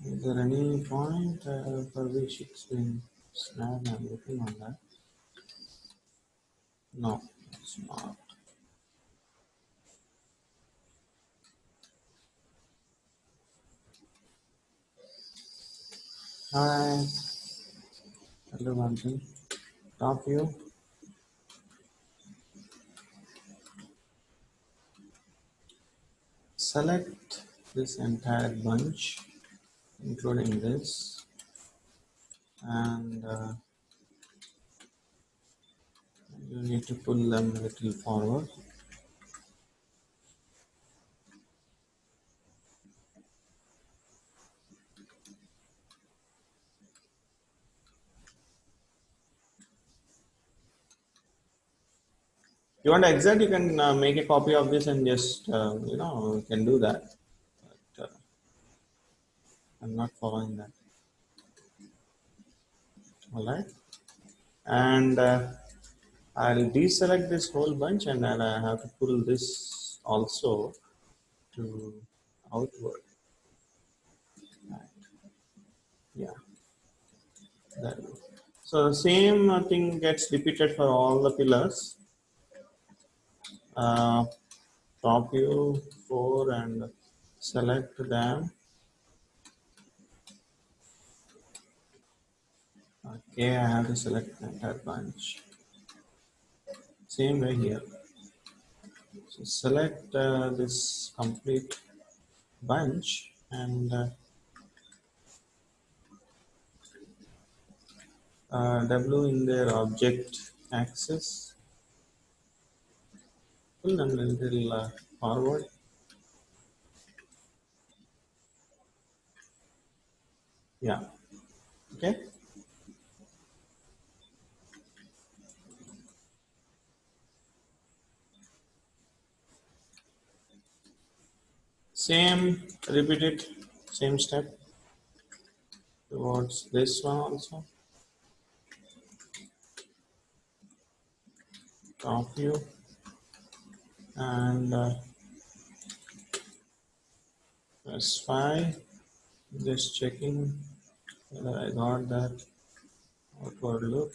Is there any point for which it's been snapped? I'm looking on that. No, it's not. Alright, I'll do one thing. Top view. Select this entire bunch, including this, and you need to pull them a little forward. You want to exit, you can make a copy of this and just, you can do that. But I'm not following that. All right. And I'll deselect this whole bunch and then I have to pull this also to outward. Right. Yeah. There we go. So the same thing gets repeated for all the pillars. Uh, Top view 4 and select them. Okay, I have to select the entire bunch. Same way here. So select this complete bunch and W in their object axis. Pull them a little forward. Yeah. Okay. Same, repeat it, same step towards this one also. Top view and press 5. Just checking whether I got that outward look.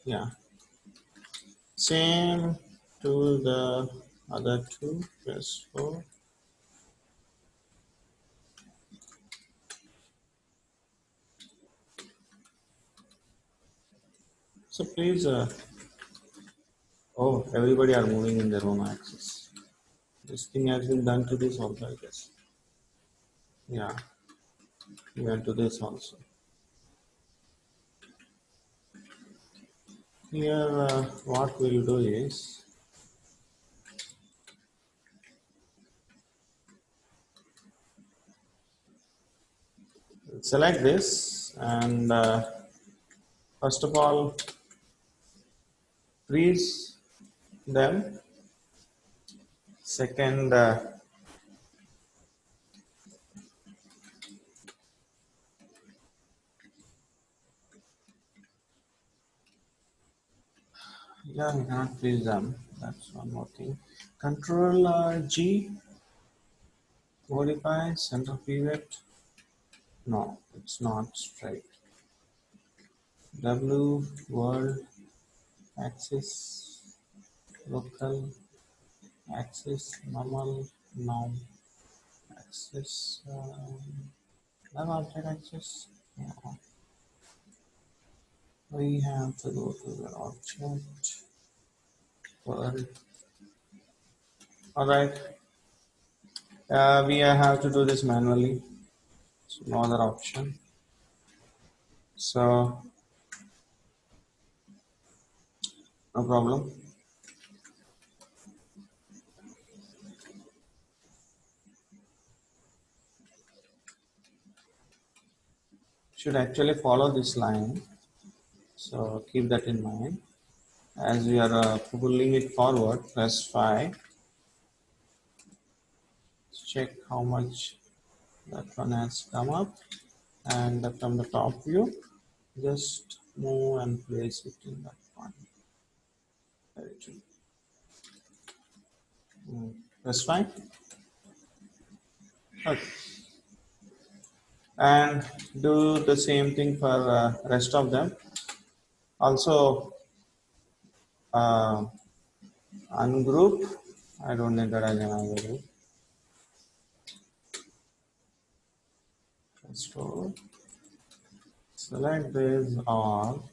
Yeah. Same to the other two. Press 4. So please, oh, everybody are moving in their own axis. This thing has been done to this also, I guess. Yeah, even to this also. Here, what we'll do is select this and first of all, freeze them. Second, yeah, we cannot freeze them. That's one more thing. Control G, modify center pivot. No, it's not straight. W world axis local axis normal norm axis web object axis. Yeah. We have to go to the object world. All right. We have to do this manually. So no other option. So no problem. Should actually follow this line. So keep that in mind. as we are pulling it forward, press 5. Check how much that one has come up, and from the top view, just move and place it in that one. Press 5. Okay. And do the same thing for rest of them. Also, ungroup. I don't need that as another group. Store. Select this all.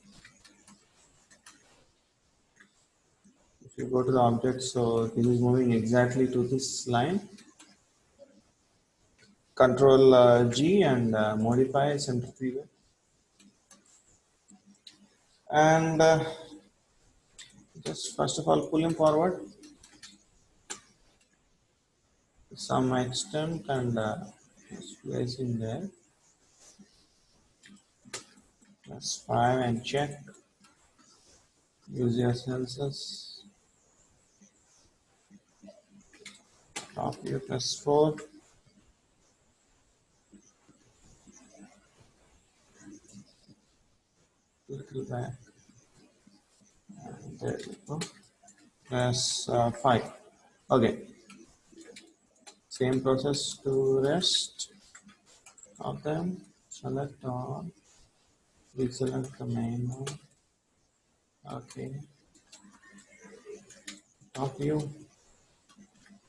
If you go to the object, so this is moving exactly to this line. Control G and modify centrifugal. And just first of all pull him forward to some extent and just place him there. Press 5 and check. Use your sensors. Top view, press 4. Little back. And there you go. Press 5. Okay. Same process to rest of them. Select all. Deselect the main one. Okay. Top view.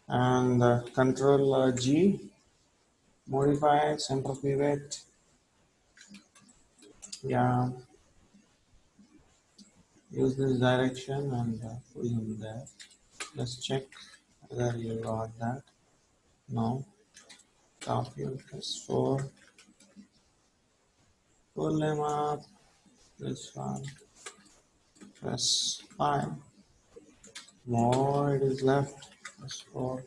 And control G. Modify center pivot. Yeah. Use this direction and pull him there. Just check whether you got that. No. Top view, press 4. Pull him up. This one. Press 5. More it is left. Press 4.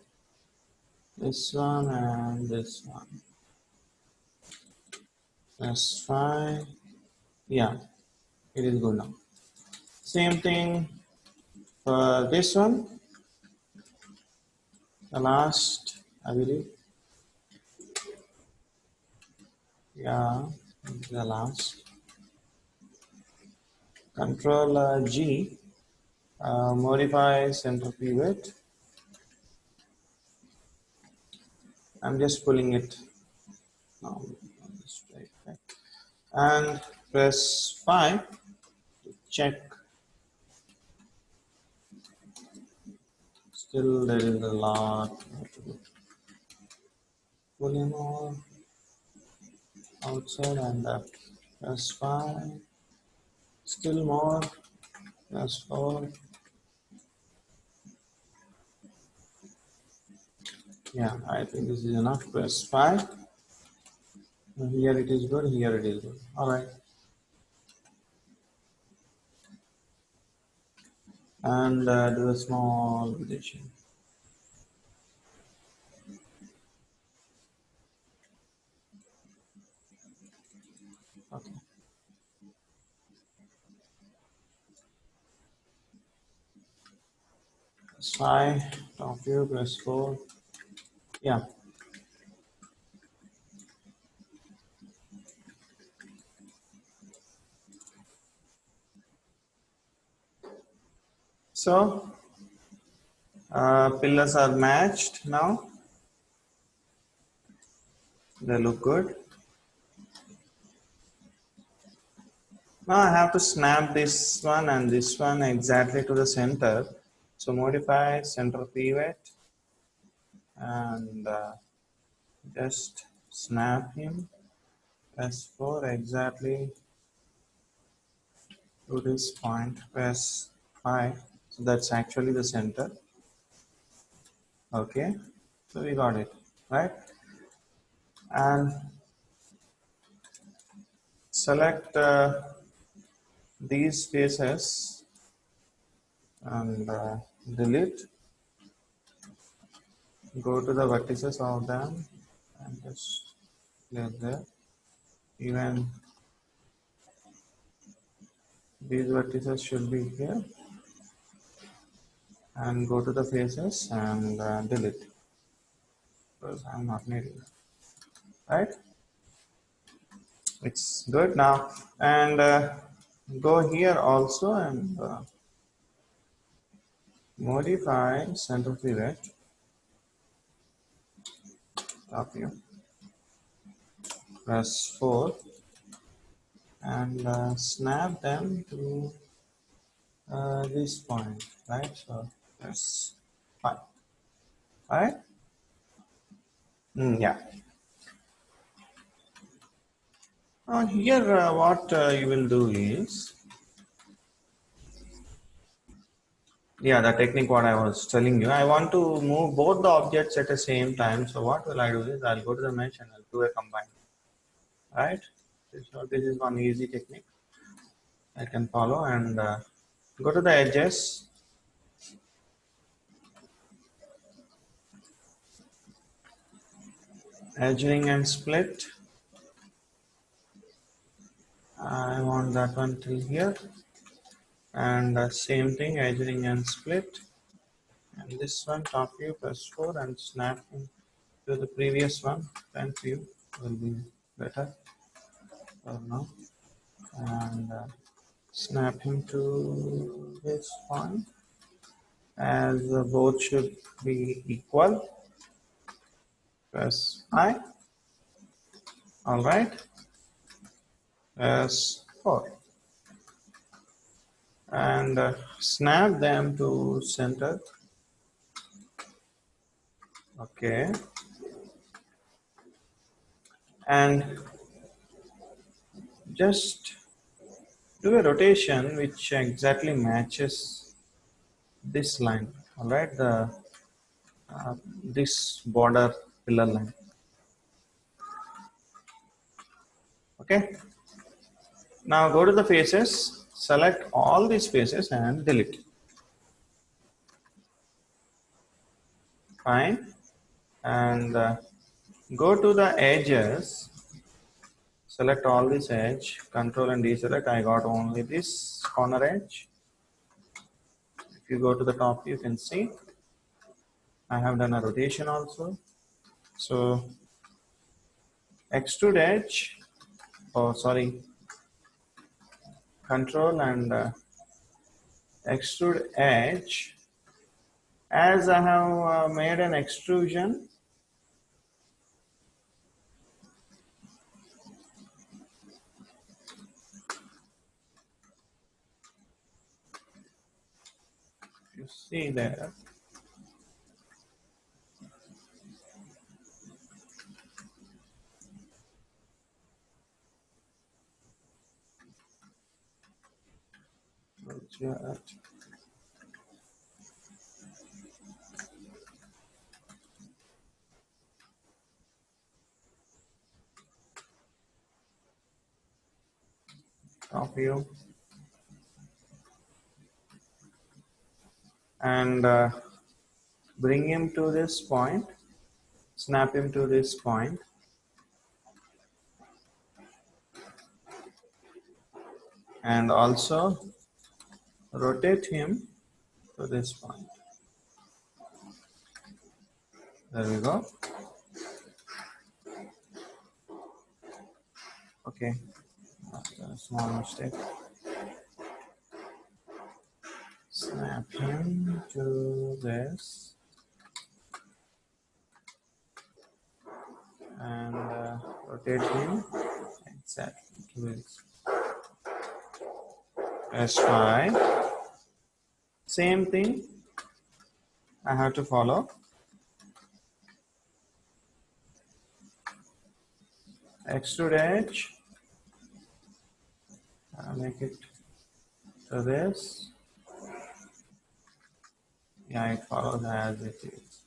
This one and this one. Press 5. Yeah, it is good now. Same thing for this one. The last, I believe. Yeah, the last. Control G. Modify center pivot. I'm just pulling it now straight back. And press 5 to check. Still there is a lot to do. Pull him more outside and press 5. Still more. Press 4. Yeah, I think this is enough. Press 5. Here it is good, here it is good. Alright. And do a small rotation. Okay. Press 5. Top view, press 4. Yeah. So, pillars are matched now. They look good. Now I have to snap this one and this one exactly to the center. So modify center pivot and just snap him. Press 4 exactly to this point. Press 5. So that's actually the center. Okay. So we got it, right? And select these faces and delete. Go to the vertices of them and just place there. Even these vertices should be here. and go to the faces and delete because I'm not needing it. Right? It's good now. And go here also and modify center pivot. Top view. Press 4 and snap them to this point, right? So that's fine. All right? Yeah. Here, what you will do is, yeah, the technique what I was telling you. I want to move both the objects at the same time. So what will I do is I'll go to the mesh and I'll do a combine. Right? So this is one easy technique I can follow and go to the edges. Edge ring and split. I want that one till here. And same thing, edge ring and split. And this one, top view, press 4 and snap to the previous one. Front view will be better for now. And snap him to this point as both should be equal. Press I. All right. Press 4. And snap them to center. Okay. And just do a rotation which exactly matches this line. All right. This border pillar line. Okay. Now go to the faces, select all these faces and delete. Fine. And go to the edges, select all this edge, control and deselect. I got only this corner edge. If you go to the top, you can see I have done a rotation also. So extrude edge, control and extrude edge. As I have made an extrusion, you see there. Top view and bring him to this point, snap him to this point, and also rotate him to this point. There we go. Okay, a small mistake. Snap him to this and rotate him exactly to this. S5. Same thing I have to follow. Extrude edge. Make it to this. Yeah, it follows as it is.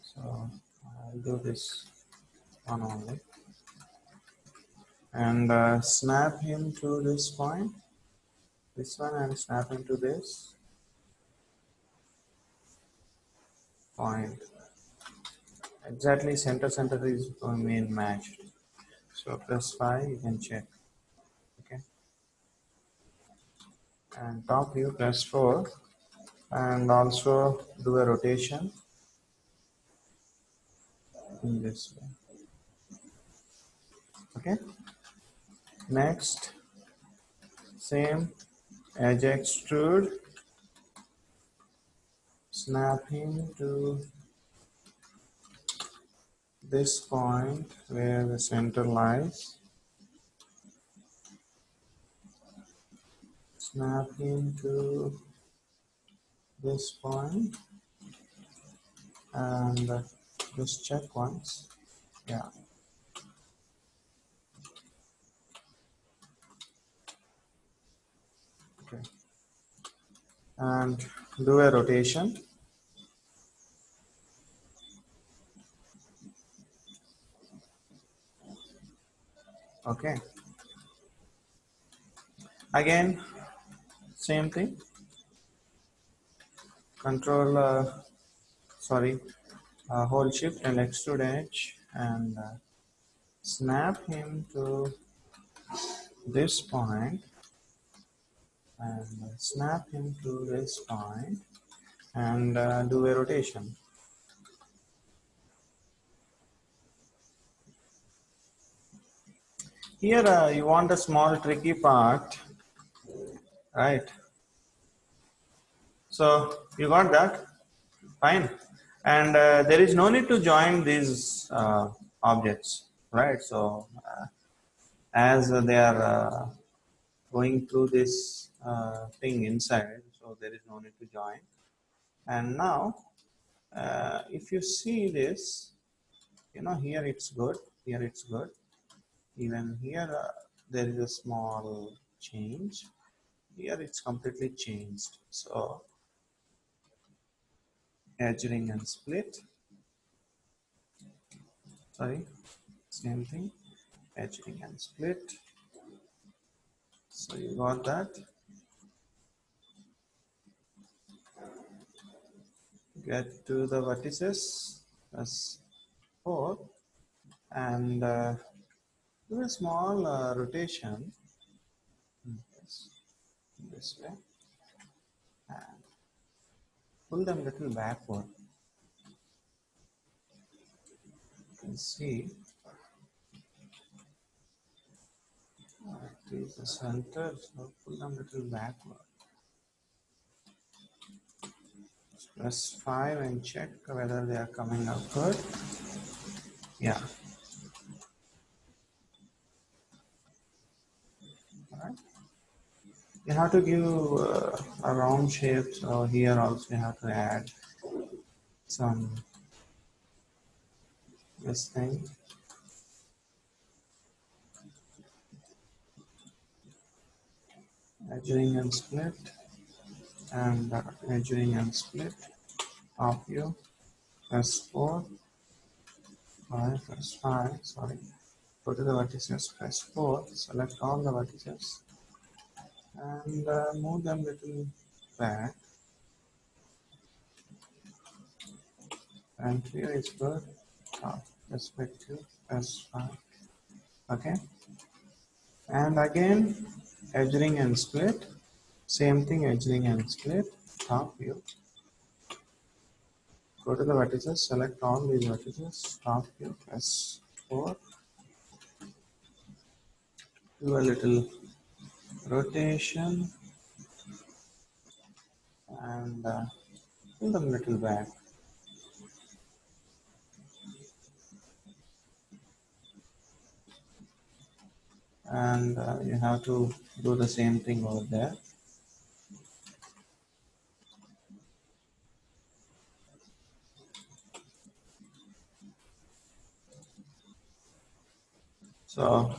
So I'll do this one only. And snap him to this point. This one and snap him to this point. Exactly center is main matched. So press 5, you can check. Okay. And top view, press 4 and also do a rotation in this way. Okay. Next, same edge extrude, snap him to this point where the center lies, snap him to this point, and just check once. Yeah. Okay. And do a rotation. Okay. Again, same thing. Control, sorry, hold shift and extrude edge and snap him to this point and snap him to this point and do a rotation. Here you want a small tricky part, right? So you got that? Fine. And there is no need to join these objects, right? So as they are going through this thing inside, so there is no need to join. And now if you see this, you know, here it's good, here it's good, even here there is a small change, here it's completely changed. So edge ring and split, sorry, same thing, edge ring and split. So you got that. Get to the vertices as 4 and do a small rotation this way and pull them little backward. You can see it is the center, so pull them little backward. Press 5 and check whether they are coming out good. Yeah. Alright. You have to give a round shape, so here also you have to add some this thing. Edge ring and split and edge ring and split. Top view. Press 4. 5, press 5, sorry. Go to the vertices, press 4, select all the vertices and move them little back. And here is good. Perspective, press 5. Okay. And again, edge ring and split. Same thing, edge ring and split. Top view. Go to the vertices, select all these vertices. Top view, press 4. Do a little rotation and pull them little back. And you have to do the same thing over there. So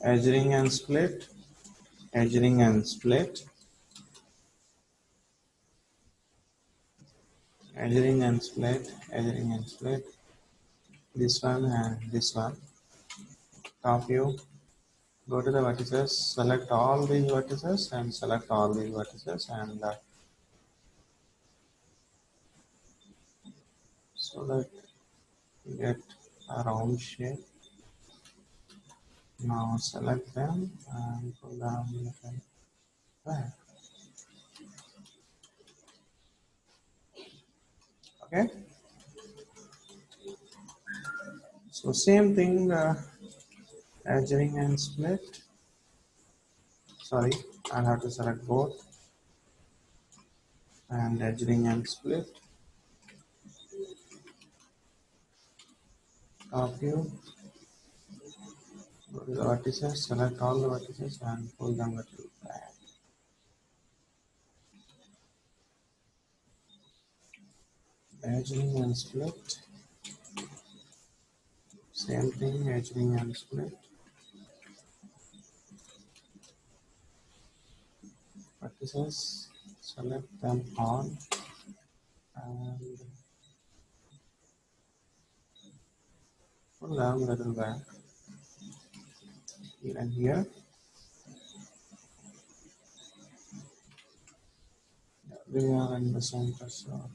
edge ring and split, edge ring and split, edge ring and split, edge ring and split, this one and this one. Top view, go to the vertices, select all these vertices and select all these vertices and so that you get a round shape. Now select them and pull down the back. Okay, so same thing, edging and split. Sorry, I'll have to select both, and edging and split. Top view, go to the vertices, select all the vertices and pull them a little back. Edging and split. Same thing, edging and split. Vertices, select them all and pull them a little back. Even here, we are in the center, so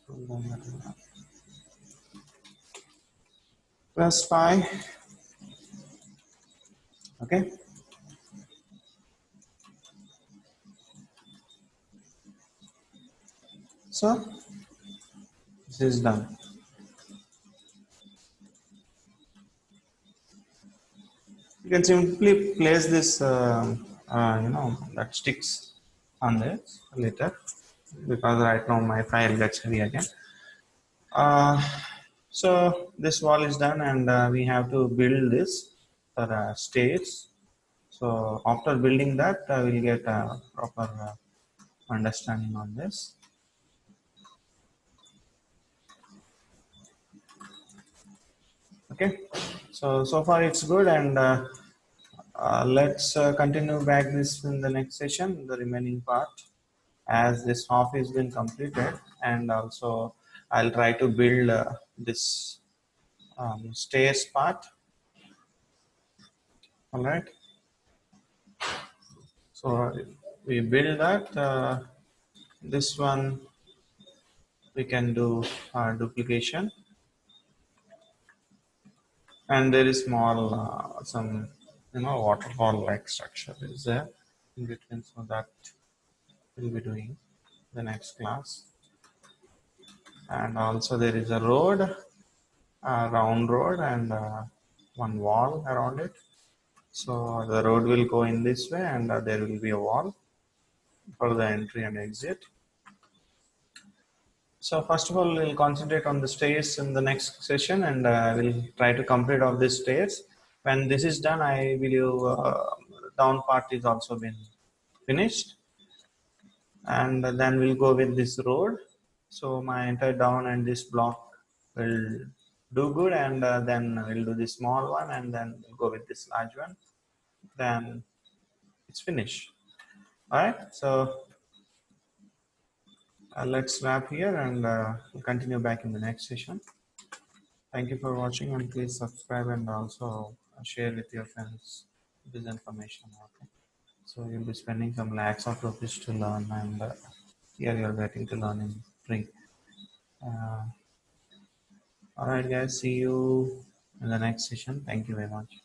pull them a little back. Press 5. Okay. So this is done. You can simply place this, that sticks on this later, because right now my file gets heavy again. So this wall is done, and we have to build this for stairs. So after building that, we'll get a proper understanding on this. Okay, so far it's good, and let's continue back this in the next session, the remaining part, as this half is been completed, and also I'll try to build this stairs part. All right, so we build that. This one we can do duplication, and there is small some waterfall like structure is there in between, so that we'll be doing the next class. And also there is a road, a round road, and one wall around it. So the road will go in this way, and there will be a wall for the entry and exit. So first of all, we'll concentrate on the stairs in the next session, and we'll try to complete all these stairs. When this is done, I believe down part is also been finished, and then we'll go with this road. So my entire down and this block will do good, and then we'll do this small one, and then we'll go with this large one. Then it's finished. All right. So let's wrap here, and we'll continue back in the next session. Thank you for watching, and please subscribe and also share with your friends this information. Okay. So you'll be spending some lakhs of rupees to learn, and here you're getting to learn in free. All right, guys. See you in the next session. Thank you very much.